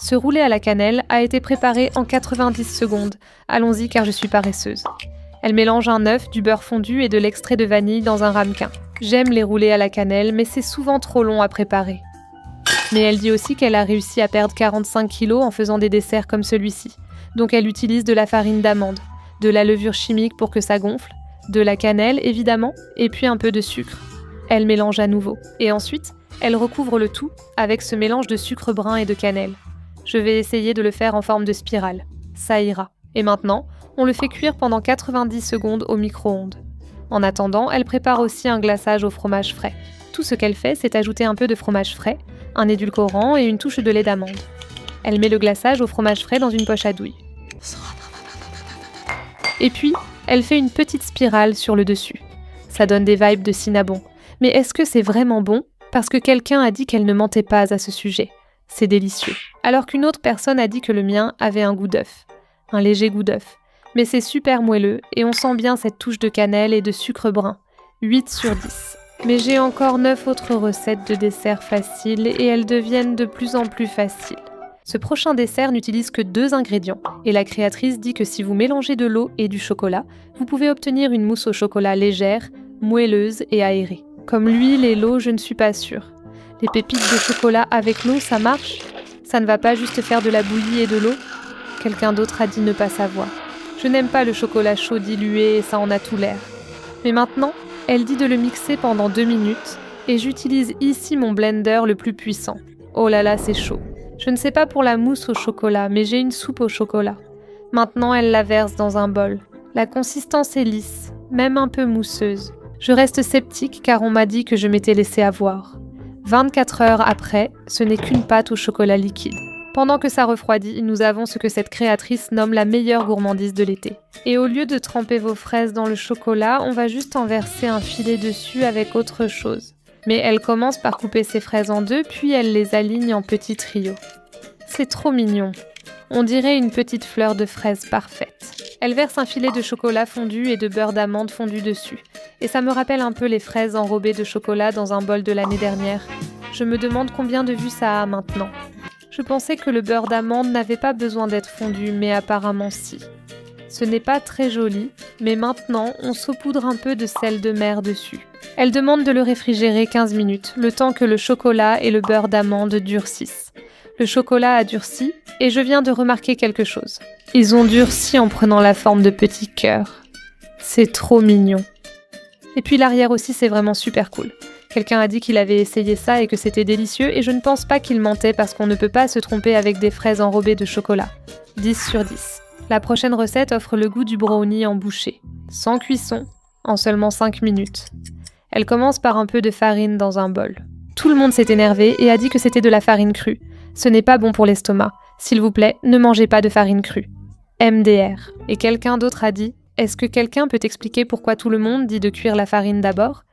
Ce roulé à la cannelle a été préparé en 90 secondes. Allons-y car je suis paresseuse. Elle mélange un œuf, du beurre fondu et de l'extrait de vanille dans un ramequin. J'aime les roulés à la cannelle, mais c'est souvent trop long à préparer. Mais elle dit aussi qu'elle a réussi à perdre 45 kilos en faisant des desserts comme celui-ci. Donc elle utilise de la farine d'amande, de la levure chimique pour que ça gonfle, de la cannelle évidemment, et puis un peu de sucre. Elle mélange à nouveau. Et ensuite, elle recouvre le tout avec ce mélange de sucre brun et de cannelle. Je vais essayer de le faire en forme de spirale. Ça ira. Et maintenant, on le fait cuire pendant 90 secondes au micro-ondes. En attendant, elle prépare aussi un glaçage au fromage frais. Tout ce qu'elle fait, c'est ajouter un peu de fromage frais, un édulcorant et une touche de lait d'amande. Elle met le glaçage au fromage frais dans une poche à douille. Et puis, elle fait une petite spirale sur le dessus. Ça donne des vibes de cinnamon. Mais est-ce que c'est vraiment bon ? Parce que quelqu'un a dit qu'elle ne mentait pas à ce sujet. C'est délicieux. Alors qu'une autre personne a dit que le mien avait un goût d'œuf. Un léger goût d'œuf. Mais c'est super moelleux et on sent bien cette touche de cannelle et de sucre brun. 8 sur 10. Mais j'ai encore 9 autres recettes de desserts faciles et elles deviennent de plus en plus faciles. Ce prochain dessert n'utilise que 2 ingrédients et la créatrice dit que si vous mélangez de l'eau et du chocolat, vous pouvez obtenir une mousse au chocolat légère, moelleuse et aérée. Comme l'huile et l'eau, je ne suis pas sûre. Les pépites de chocolat avec l'eau, ça marche ? Ça ne va pas juste faire de la bouillie et de l'eau ? Quelqu'un d'autre a dit ne pas savoir. Je n'aime pas le chocolat chaud dilué et ça en a tout l'air. Mais maintenant, elle dit de le mixer pendant 2 minutes et j'utilise ici mon blender le plus puissant. Oh là là, c'est chaud. Je ne sais pas pour la mousse au chocolat, mais j'ai une soupe au chocolat. Maintenant, elle la verse dans un bol. La consistance est lisse, même un peu mousseuse. Je reste sceptique car on m'a dit que je m'étais laissée avoir. 24 heures après, ce n'est qu'une pâte au chocolat liquide. Pendant que ça refroidit, nous avons ce que cette créatrice nomme la meilleure gourmandise de l'été. Et au lieu de tremper vos fraises dans le chocolat, on va juste en verser un filet dessus avec autre chose. Mais elle commence par couper ses fraises en 2, puis elle les aligne en petits trios. C'est trop mignon. On dirait une petite fleur de fraise parfaite. Elle verse un filet de chocolat fondu et de beurre d'amande fondu dessus. Et ça me rappelle un peu les fraises enrobées de chocolat dans un bol de l'année dernière. Je me demande combien de vues ça a maintenant. Je pensais que le beurre d'amande n'avait pas besoin d'être fondu, mais apparemment si. Ce n'est pas très joli, mais maintenant, on saupoudre un peu de sel de mer dessus. Elle demande de le réfrigérer 15 minutes, le temps que le chocolat et le beurre d'amande durcissent. Le chocolat a durci, et je viens de remarquer quelque chose. Ils ont durci en prenant la forme de petits cœurs. C'est trop mignon. Et puis l'arrière aussi, c'est vraiment super cool. Quelqu'un a dit qu'il avait essayé ça et que c'était délicieux, et je ne pense pas qu'il mentait parce qu'on ne peut pas se tromper avec des fraises enrobées de chocolat. 10 sur 10. La prochaine recette offre le goût du brownie en bouchée, sans cuisson, en seulement 5 minutes. Elle commence par un peu de farine dans un bol. Tout le monde s'est énervé et a dit que c'était de la farine crue. Ce n'est pas bon pour l'estomac. S'il vous plaît, ne mangez pas de farine crue. MDR. Et quelqu'un d'autre a dit « Est-ce que quelqu'un peut expliquer pourquoi tout le monde dit de cuire la farine d'abord ?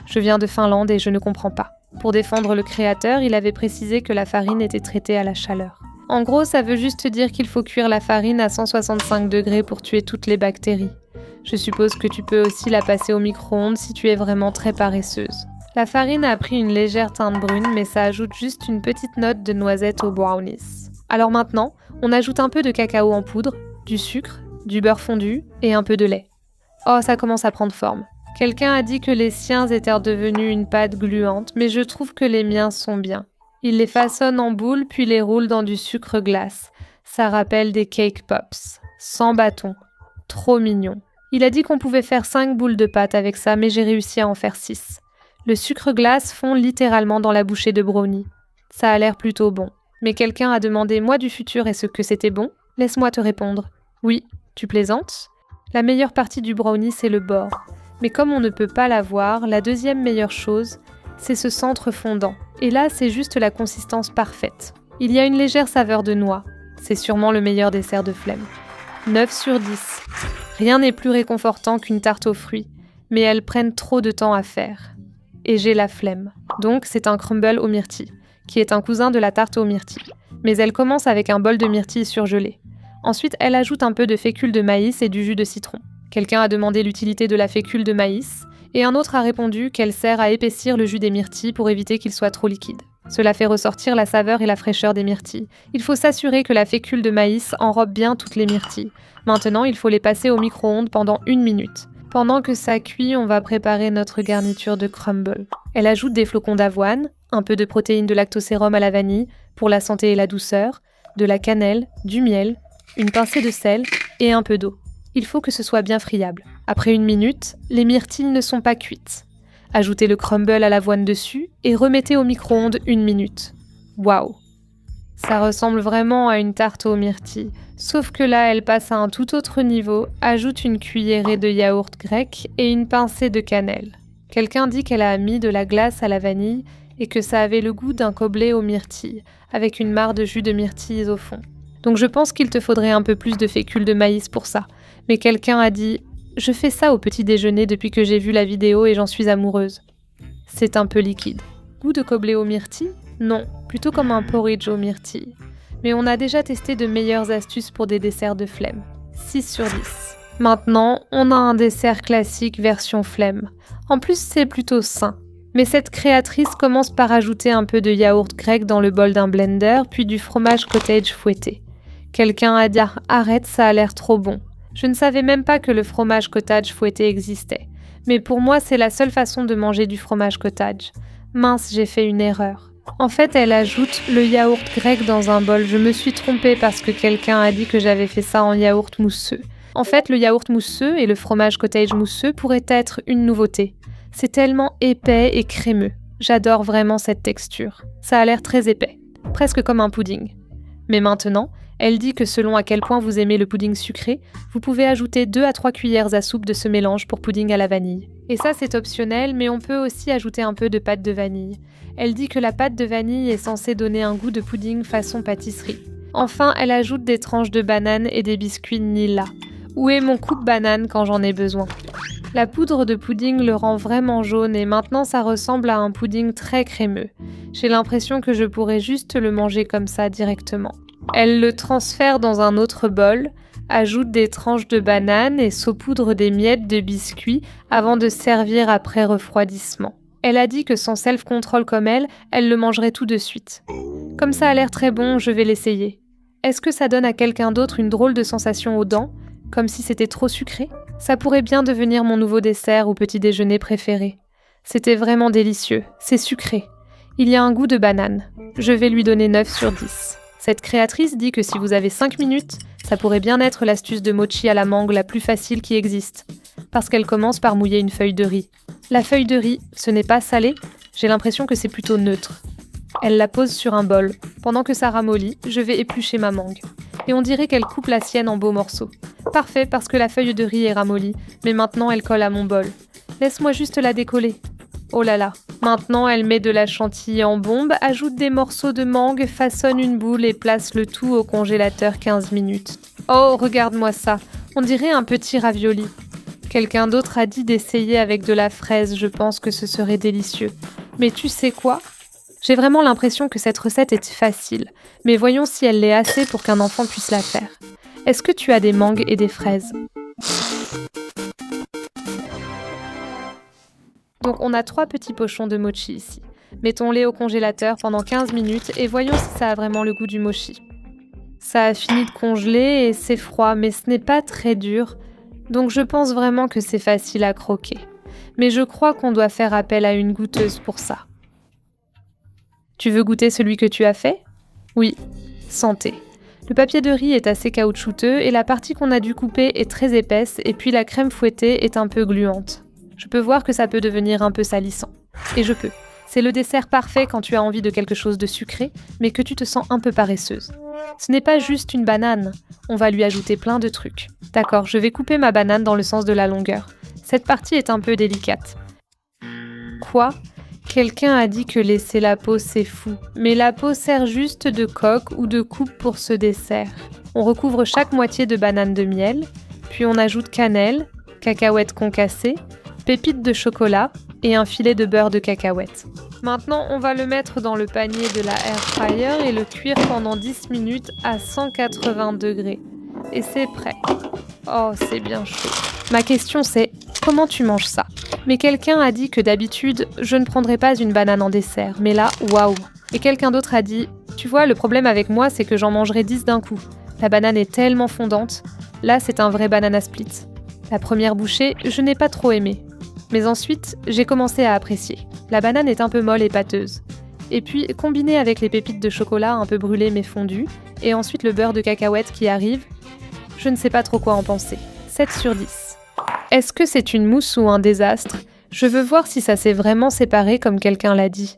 Je viens de Finlande et je ne comprends pas. » Pour défendre le créateur, il avait précisé que la farine était traitée à la chaleur. En gros, ça veut juste dire qu'il faut cuire la farine à 165 degrés pour tuer toutes les bactéries. Je suppose que tu peux aussi la passer au micro-ondes si tu es vraiment très paresseuse. La farine a pris une légère teinte brune, mais ça ajoute juste une petite note de noisette aux brownies. Alors maintenant, on ajoute un peu de cacao en poudre, du sucre, du beurre fondu et un peu de lait. Oh, ça commence à prendre forme. Quelqu'un a dit que les siens étaient devenus une pâte gluante, mais je trouve que les miens sont bien. Il les façonne en boules puis les roule dans du sucre glace. Ça rappelle des cake pops. Sans bâton. Trop mignon. Il a dit qu'on pouvait faire 5 boules de pâte avec ça, mais j'ai réussi à en faire 6. Le sucre glace fond littéralement dans la bouchée de brownie. Ça a l'air plutôt bon. Mais quelqu'un a demandé « Moi du futur, est-ce que c'était bon ?» Laisse-moi te répondre. Oui, tu plaisantes ? La meilleure partie du brownie, c'est le bord. Mais comme on ne peut pas l'avoir, la deuxième meilleure chose, c'est ce centre fondant. Et là, c'est juste la consistance parfaite. Il y a une légère saveur de noix. C'est sûrement le meilleur dessert de flemme. 9 sur 10. Rien n'est plus réconfortant qu'une tarte aux fruits, mais elles prennent trop de temps à faire. Et j'ai la flemme. Donc, c'est un crumble aux myrtilles, qui est un cousin de la tarte aux myrtilles. Mais elle commence avec un bol de myrtilles surgelées. Ensuite, elle ajoute un peu de fécule de maïs et du jus de citron. Quelqu'un a demandé l'utilité de la fécule de maïs, et un autre a répondu qu'elle sert à épaissir le jus des myrtilles pour éviter qu'il soit trop liquide. Cela fait ressortir la saveur et la fraîcheur des myrtilles. Il faut s'assurer que la fécule de maïs enrobe bien toutes les myrtilles. Maintenant, il faut les passer au micro-ondes pendant 1 minute. Pendant que ça cuit, on va préparer notre garniture de crumble. Elle ajoute des flocons d'avoine, un peu de protéines de lactosérum à la vanille pour la santé et la douceur, de la cannelle, du miel, une pincée de sel et un peu d'eau. Il faut que ce soit bien friable. Après 1 minute, les myrtilles ne sont pas cuites. Ajoutez le crumble à l'avoine dessus et remettez au micro-ondes 1 minute. Waouh! Ça ressemble vraiment à une tarte aux myrtilles, sauf que là, elle passe à un tout autre niveau, ajoute une cuillerée de yaourt grec et une pincée de cannelle. Quelqu'un dit qu'elle a mis de la glace à la vanille et que ça avait le goût d'un gobelet aux myrtilles, avec une mare de jus de myrtilles au fond. Donc je pense qu'il te faudrait un peu plus de fécule de maïs pour ça. Mais quelqu'un a dit « Je fais ça au petit déjeuner depuis que j'ai vu la vidéo et j'en suis amoureuse. » C'est un peu liquide. Goût de gobelet aux myrtilles ? Non, plutôt comme un porridge aux myrtilles. Mais on a déjà testé de meilleures astuces pour des desserts de flemme. 6 sur 10. Maintenant, on a un dessert classique version flemme. En plus, c'est plutôt sain. Mais cette créatrice commence par ajouter un peu de yaourt grec dans le bol d'un blender, puis du fromage cottage fouetté. Quelqu'un a dit « Arrête, ça a l'air trop bon ». Je ne savais même pas que le fromage cottage fouetté existait. Mais pour moi, c'est la seule façon de manger du fromage cottage. Mince, j'ai fait une erreur. En fait, elle ajoute le yaourt grec dans un bol. Je me suis trompée parce que quelqu'un a dit que j'avais fait ça en yaourt mousseux. En fait, le yaourt mousseux et le fromage cottage mousseux pourraient être une nouveauté. C'est tellement épais et crémeux. J'adore vraiment cette texture. Ça a l'air très épais, presque comme un pudding. Mais maintenant, elle dit que selon à quel point vous aimez le pudding sucré, vous pouvez ajouter 2 à 3 cuillères à soupe de ce mélange pour pudding à la vanille. Et ça, c'est optionnel, mais on peut aussi ajouter un peu de pâte de vanille. Elle dit que la pâte de vanille est censée donner un goût de pudding façon pâtisserie. Enfin, elle ajoute des tranches de banane et des biscuits Nilla. Où est mon coupe-banane quand j'en ai besoin ? La poudre de pudding le rend vraiment jaune et maintenant ça ressemble à un pudding très crémeux. J'ai l'impression que je pourrais juste le manger comme ça directement. Elle le transfère dans un autre bol, ajoute des tranches de banane et saupoudre des miettes de biscuits avant de servir après refroidissement. Elle a dit que sans self-control comme elle le mangerait tout de suite. Comme ça a l'air très bon, je vais l'essayer. Est-ce que ça donne à quelqu'un d'autre une drôle de sensation aux dents, comme si c'était trop sucré ? Ça pourrait bien devenir mon nouveau dessert ou petit déjeuner préféré. C'était vraiment délicieux, c'est sucré. Il y a un goût de banane. Je vais lui donner 9 sur 10. Cette créatrice dit que si vous avez 5 minutes, ça pourrait bien être l'astuce de mochi à la mangue la plus facile qui existe. Parce qu'elle commence par mouiller une feuille de riz. La feuille de riz, ce n'est pas salé, j'ai l'impression que c'est plutôt neutre. Elle la pose sur un bol. Pendant que ça ramollit, je vais éplucher ma mangue. Et on dirait qu'elle coupe la sienne en beaux morceaux. Parfait, parce que la feuille de riz est ramollie, mais maintenant elle colle à mon bol. Laisse-moi juste la décoller. Oh là là. Maintenant, elle met de la chantilly en bombe, ajoute des morceaux de mangue, façonne une boule et place le tout au congélateur 15 minutes. Oh, regarde-moi ça. On dirait un petit ravioli. Quelqu'un d'autre a dit d'essayer avec de la fraise, je pense que ce serait délicieux. Mais tu sais quoi ? J'ai vraiment l'impression que cette recette est facile, mais voyons si elle l'est assez pour qu'un enfant puisse la faire. Est-ce que tu as des mangues et des fraises ? Donc on a 3 petits pochons de mochi ici. Mettons-les au congélateur pendant 15 minutes et voyons si ça a vraiment le goût du mochi. Ça a fini de congeler et c'est froid, mais ce n'est pas très dur, donc je pense vraiment que c'est facile à croquer. Mais je crois qu'on doit faire appel à une goûteuse pour ça. Tu veux goûter celui que tu as fait ? Oui, santé. Le papier de riz est assez caoutchouteux et la partie qu'on a dû couper est très épaisse et puis la crème fouettée est un peu gluante. Je peux voir que ça peut devenir un peu salissant. Et je peux. C'est le dessert parfait quand tu as envie de quelque chose de sucré, mais que tu te sens un peu paresseuse. Ce n'est pas juste une banane. On va lui ajouter plein de trucs. D'accord, je vais couper ma banane dans le sens de la longueur. Cette partie est un peu délicate. Quoi ? Quelqu'un a dit que laisser la peau, c'est fou. Mais la peau sert juste de coque ou de coupe pour ce dessert. On recouvre chaque moitié de banane de miel, puis on ajoute cannelle, cacahuètes concassées, pépites de chocolat et un filet de beurre de cacahuète. Maintenant, on va le mettre dans le panier de la air fryer et le cuire pendant 10 minutes à 180 degrés. Et c'est prêt. Oh, c'est bien chaud. Ma question c'est, comment tu manges ça ? Mais quelqu'un a dit que d'habitude, je ne prendrais pas une banane en dessert. Mais là, waouh ! Et quelqu'un d'autre a dit « Tu vois, le problème avec moi, c'est que j'en mangerai 10 d'un coup. La banane est tellement fondante. Là, c'est un vrai banana split. » La première bouchée, je n'ai pas trop aimé. Mais ensuite, j'ai commencé à apprécier. La banane est un peu molle et pâteuse. Et puis, combinée avec les pépites de chocolat un peu brûlées mais fondues, et ensuite le beurre de cacahuète qui arrive, je ne sais pas trop quoi en penser. 7 sur 10. Est-ce que c'est une mousse ou un désastre ? Je veux voir si ça s'est vraiment séparé comme quelqu'un l'a dit.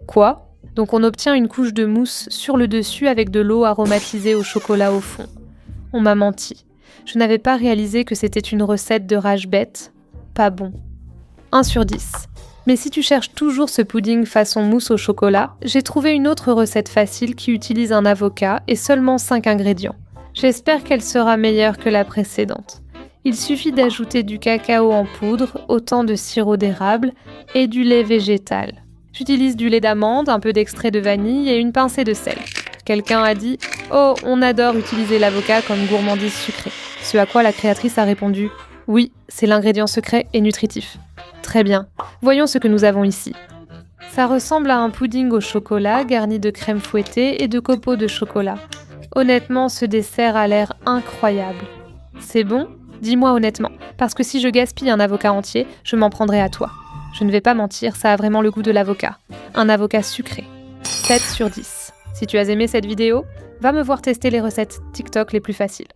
Quoi ? Donc on obtient une couche de mousse sur le dessus avec de l'eau aromatisée au chocolat au fond. On m'a menti. Je n'avais pas réalisé que c'était une recette de rage bête. Pas bon. 1 sur 10. Mais si tu cherches toujours ce pudding façon mousse au chocolat, j'ai trouvé une autre recette facile qui utilise un avocat et seulement 5 ingrédients. J'espère qu'elle sera meilleure que la précédente. Il suffit d'ajouter du cacao en poudre, autant de sirop d'érable et du lait végétal. J'utilise du lait d'amande, un peu d'extrait de vanille et une pincée de sel. Quelqu'un a dit « Oh, on adore utiliser l'avocat comme gourmandise sucrée ». Ce à quoi la créatrice a répondu « Oui, c'est l'ingrédient secret et nutritif ». Très bien, voyons ce que nous avons ici. Ça ressemble à un pudding au chocolat garni de crème fouettée et de copeaux de chocolat. Honnêtement, ce dessert a l'air incroyable. C'est bon ? Dis-moi honnêtement, parce que si je gaspille un avocat entier, je m'en prendrai à toi. Je ne vais pas mentir, ça a vraiment le goût de l'avocat. Un avocat sucré. 7 sur 10. Si tu as aimé cette vidéo, va me voir tester les recettes TikTok les plus faciles.